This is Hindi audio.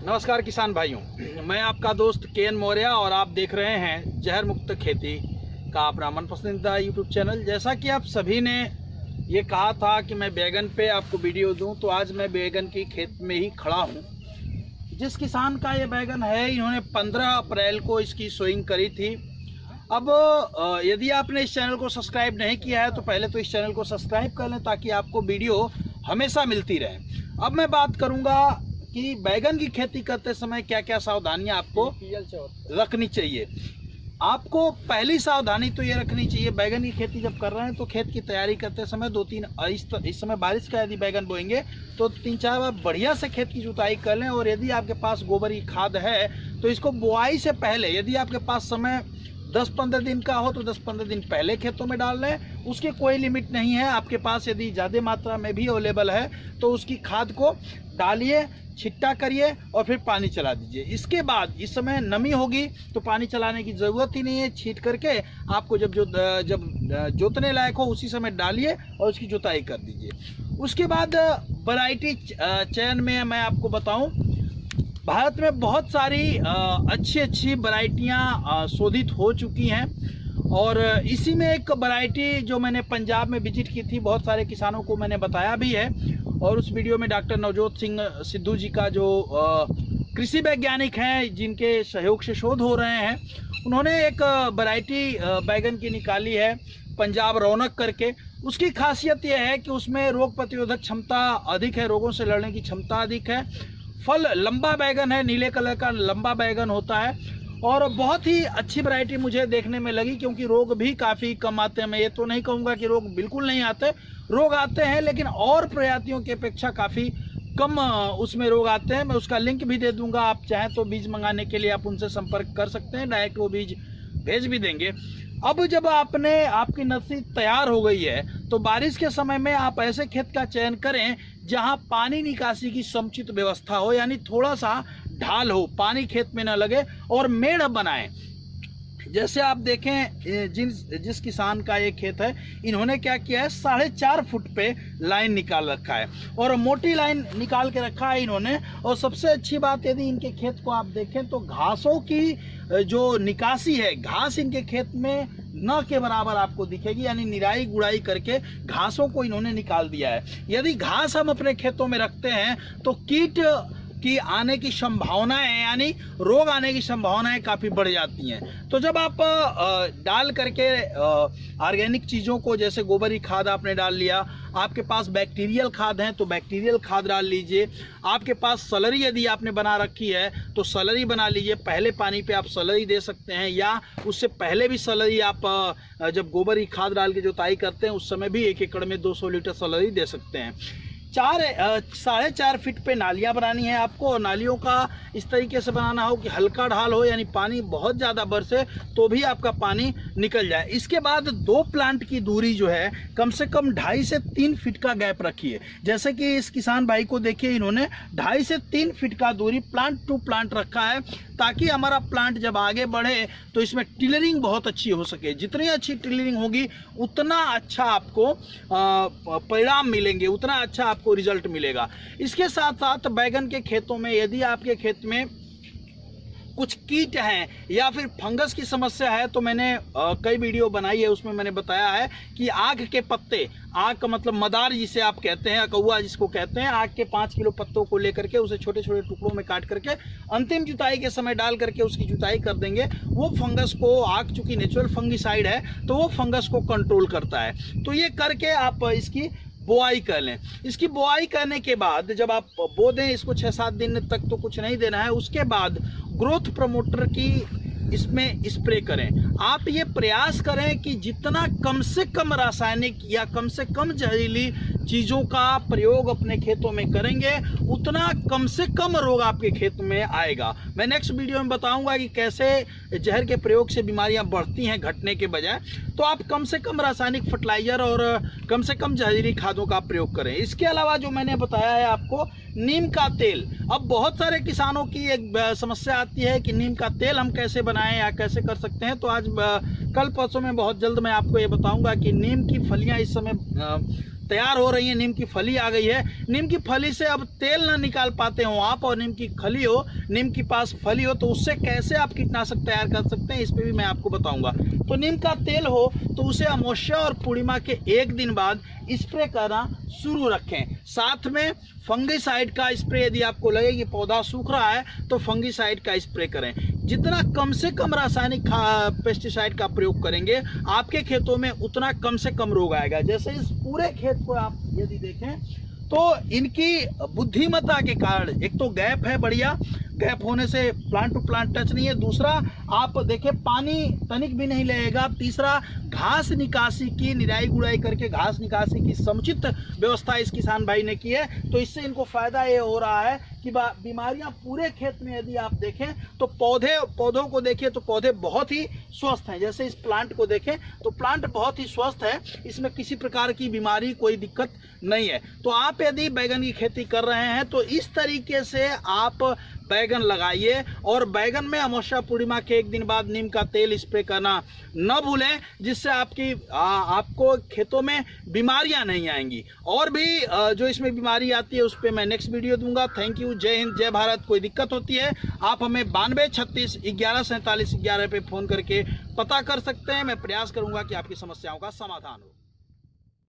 नमस्कार किसान भाइयों, मैं आपका दोस्त केएन मौर्य और आप देख रहे हैं जहर मुक्त खेती का अपना मन पसंदीदा यूट्यूब चैनल। जैसा कि आप सभी ने ये कहा था कि मैं बैगन पे आपको वीडियो दूं, तो आज मैं बैगन की खेत में ही खड़ा हूं। जिस किसान का ये बैगन है, इन्होंने 15 अप्रैल को इसकी सोइंग करी थी। अब यदि आपने इस चैनल को सब्सक्राइब नहीं किया है तो पहले तो इस चैनल को सब्सक्राइब कर लें ताकि आपको वीडियो हमेशा मिलती रहे। अब मैं बात करूँगा कि बैगन की खेती करते समय क्या क्या सावधानियां आपको रखनी चाहिए। आपको पहली सावधानी तो ये रखनी चाहिए, बैगन की खेती जब कर रहे हैं तो खेत की तैयारी करते समय इस समय बारिश का यदि बैगन बोएंगे तो 3-4 बार बढ़िया से खेत की जुताई कर लें। और यदि आपके पास गोबर की खाद है तो इसको बुआई से पहले, यदि आपके पास समय 10-15 दिन का हो तो 10-15 दिन पहले खेतों में डाल लें। उसके कोई लिमिट नहीं है, आपके पास यदि ज़्यादा मात्रा में भी अवेलेबल है तो उसकी खाद को डालिए, छिट्टा करिए और फिर पानी चला दीजिए। इसके बाद इस समय नमी होगी तो पानी चलाने की ज़रूरत ही नहीं है। छीट करके आपको जब जोतने लायक हो उसी समय डालिए और उसकी जुताई कर दीजिए। उसके बाद वैरायटी चयन में मैं आपको बताऊं, भारत में बहुत सारी अच्छी वैरायटियाँ शोधित हो चुकी हैं और इसी में एक वैरायटी जो मैंने पंजाब में विजिट की थी, बहुत सारे किसानों को मैंने बताया भी है। और उस वीडियो में डॉक्टर नवजोत सिंह सिद्धू जी का जो कृषि वैज्ञानिक हैं जिनके सहयोग से शोध हो रहे हैं, उन्होंने एक वैरायटी बैगन की निकाली है, पंजाब रौनक करके। उसकी खासियत यह है कि उसमें रोग प्रतिरोधक क्षमता अधिक है, रोगों से लड़ने की क्षमता अधिक है। फल लंबा बैगन है, नीले कलर का लंबा बैगन होता है और बहुत ही अच्छी वैरायटी मुझे देखने में लगी, क्योंकि रोग भी काफ़ी कम आते हैं। मैं ये तो नहीं कहूँगा कि रोग बिल्कुल नहीं आते, रोग आते हैं लेकिन और प्रजातियों की अपेक्षा काफ़ी कम उसमें रोग आते हैं। मैं उसका लिंक भी दे दूँगा, आप चाहें तो बीज मंगाने के लिए आप उनसे संपर्क कर सकते हैं, डायरेक्ट वो बीज भेज भी देंगे। अब जब आपकी नर्सरी तैयार हो गई है तो बारिश के समय में आप ऐसे खेत का चयन करें जहां पानी निकासी की समुचित व्यवस्था हो, यानी थोड़ा सा ढाल हो, पानी खेत में न लगे और मेड़ बनाएं। जैसे आप देखें जिस किसान का ये खेत है, इन्होंने क्या किया है, 4.5 फुट पे लाइन निकाल रखा है और मोटी लाइन निकाल के रखा है इन्होंने। और सबसे अच्छी बात, यदि इनके खेत को आप देखें तो घासों की जो निकासी है, घास इनके खेत में न के बराबर आपको दिखेगी, यानी निराई गुड़ाई करके घासों को इन्होंने निकाल दिया है। यदि घास हम अपने खेतों में रखते हैं तो कीट की आने की संभावनाएं, यानी रोग आने की संभावनाएं काफ़ी बढ़ जाती हैं। तो जब आप डाल करके ऑर्गेनिक चीज़ों को, जैसे गोबर की खाद आपने डाल लिया, आपके पास बैक्टीरियल खाद हैं तो बैक्टीरियल खाद डाल लीजिए। आपके पास सलरी यदि आपने बना रखी है तो सलरी बना लीजिए, पहले पानी पे आप सलरी दे सकते हैं, या उससे पहले भी सलरी आप जब गोबर की खाद डाल के जुताई करते हैं उस समय भी 1 एकड़ में 200 लीटर सलरी दे सकते हैं। 4.5 फीट पे नालियाँ बनानी है आपको, और नालियों का इस तरीके से बनाना हो कि हल्का ढाल हो, यानी पानी बहुत ज़्यादा बरसे तो भी आपका पानी निकल जाए। इसके बाद 2 प्लांट की दूरी जो है कम से कम 2.5 से 3 फीट का गैप रखिए। जैसे कि इस किसान भाई को देखिए, इन्होंने 2.5 से 3 फीट का दूरी प्लांट टू प्लांट रखा है, ताकि हमारा प्लांट जब आगे बढ़े तो इसमें टिलरिंग बहुत अच्छी हो सके। जितनी अच्छी टिलरिंग होगी उतना अच्छा आपको परिणाम मिलेंगे, उतना अच्छा आपको रिजल्ट मिलेगा। इसके साथ साथ बैगन के खेतों में यदि आपके खेत में कुछ कीट हैं या फिर फंगस की समस्या है तो मैंने कई वीडियो बनाई है, उसमें मैंने बताया है कि आग के पत्ते, आग का मतलब मदार जिसे आप कहते हैं, कौवा जिसको कहते हैं, आग के 5 किलो पत्तों को लेकर के उसे छोटे छोटे टुकड़ों में काट करके अंतिम जुताई के समय डाल करके उसकी जुताई कर देंगे। वो फंगस को, आग चूँकि नेचुरल फंगिसाइड है तो वो फंगस को कंट्रोल करता है। तो ये करके आप इसकी बोआई कर लें। इसकी बोआई करने के बाद जब आप बो दें, इसको 6-7 दिन तक तो कुछ नहीं देना है, उसके बाद ग्रोथ प्रमोटर की इसमें स्प्रे करें। आप ये प्रयास करें कि जितना कम से कम रासायनिक या कम से कम जहरीली चीज़ों का प्रयोग अपने खेतों में करेंगे उतना कम से कम रोग आपके खेत में आएगा। मैं नेक्स्ट वीडियो में बताऊंगा कि कैसे जहर के प्रयोग से बीमारियां बढ़ती हैं घटने के बजाय। तो आप कम से कम रासायनिक फर्टिलाइज़र और कम से कम जहरीली खादों का प्रयोग करें। इसके अलावा जो मैंने बताया है आपको, नीम का तेल। अब बहुत सारे किसानों की एक समस्या आती है कि नीम का तेल हम कैसे बनाएं या कैसे कर सकते हैं। तो आज कल परसों में बहुत जल्द मैं आपको ये बताऊंगा कि नीम की फलियां इस समय तैयार हो रही है, नीम की फली आ गई है। नीम की फली से अब तेल ना निकाल पाते हो आप और नीम की खली हो, नीम के पास फली हो, तो उससे कैसे आप कीटनाशक तैयार कर सकते हैं इस पे भी मैं आपको बताऊंगा। तो नीम का तेल हो तो उसे अमावस्या और पूर्णिमा के एक दिन बाद स्प्रे करना शुरू रखें। साथ में फंगीसाइड का स्प्रे, यदि आपको लगे कि पौधा सूख रहा है तो फंगीसाइड का स्प्रे करें। जितना कम से कम रासायनिक पेस्टिसाइड का प्रयोग करेंगे आपके खेतों में उतना कम से कम रोग आएगा। जैसे इस पूरे खेत को आप यदि देखें तो इनकी बुद्धिमत्ता के कारण, एक तो गैप है बढ़िया, गैप होने से प्लांट टू प्लांट टच नहीं है, दूसरा आप देखें पानी तनिक भी नहीं लगेगा, तीसरा घास निकासी की निराई गुड़ाई करके घास निकासी की समुचित व्यवस्था इस किसान भाई ने की है। तो इससे इनको फायदा ये हो रहा है कि बीमारियां पूरे खेत में यदि आप देखें तो पौधों को देखिए तो पौधे बहुत ही स्वस्थ हैं। जैसे इस प्लांट को देखें तो प्लांट बहुत ही स्वस्थ है, इसमें किसी प्रकार की बीमारी कोई दिक्कत नहीं है। तो आप यदि बैगन की खेती कर रहे हैं तो इस तरीके से आप बैगन लगाइए और बैगन में अमावस्या पूर्णिमा के एक दिन बाद नीम का तेल स्प्रे करना न भूलें, जिससे आपको खेतों में बीमारियां नहीं आएंगी। और भी जो इसमें बीमारी आती है उस पर मैं नेक्स्ट वीडियो दूंगा। थैंक यू, जय हिंद, जय भारत। कोई दिक्कत होती है आप हमें 92 36 11 47 11 पे फ़ोन करके पता कर सकते हैं। मैं प्रयास करूंगा कि आपकी समस्याओं का समाधान हो।